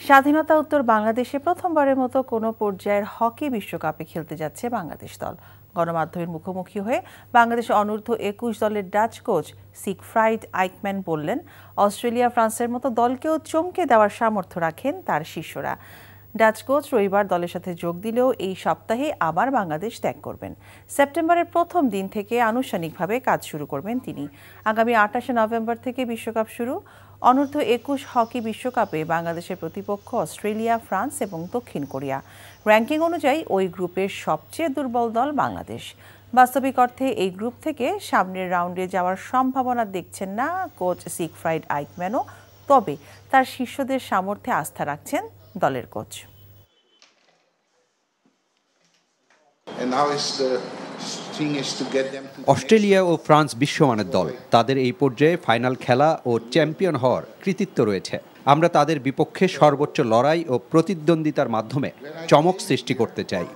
স্বাধীনতা উত্তর বাংলাদেশে প্রথমবারের মতো কোনো পর্যায়ের হকি বিশ্বকাপে খেলতে যাচ্ছে বাংলাদেশ দল। গণমাধ্যমের মুখোমুখি হয়ে বাংলাদেশ অনূর্ধ্ব ২১ দলের ডাচ কোচ সিগফ্রাইড আইকম্যান বললেন, অস্ট্রেলিয়া ফ্রান্সের মতো দলকেও চমকে দেওয়ার সামর্থ্য রাখেন তার শিষ্যরা। ডাচ কোচ রবিবার দলের সাথে যোগ দিলেও এই সপ্তাহে আবার বাংলাদেশ ত্যাগ করবেন। সেপ্টেম্বরের প্রথম দিন থেকে আনুষ্ঠানিকভাবে কাজ শুরু করবেন তিনি। আগামী ২৮শে নভেম্বর থেকে বিশ্বকাপ শুরু। অনূর্ধ্ব ২১ হকি বিশ্বকাপে বাংলাদেশের প্রতিপক্ষ অস্ট্রেলিয়া, ফ্রান্স এবং দক্ষিণ কোরিয়া। র্যাঙ্কিং অনুযায়ী ওই গ্রুপের সবচেয়ে দুর্বল দল বাংলাদেশ। বাস্তবিক অর্থে এই গ্রুপ থেকে সামনের রাউন্ডে যাওয়ার সম্ভাবনা দেখছেন না কোচ সিগফ্রাইড আইকম্যানও, তবে তার শিষ্যদের সামর্থ্যে আস্থা রাখছেন দলের কোচ। অস্ট্রেলিয়া ও ফ্রান্স বিশ্বমানের দল, তাদের এই পর্যায়ে ফাইনাল খেলা ও চ্যাম্পিয়ন হওয়ার কৃতিত্ব রয়েছে। আমরা তাদের বিপক্ষে সর্বোচ্চ লড়াই ও প্রতিদ্বন্দ্বিতার মাধ্যমে চমক সৃষ্টি করতে চাই।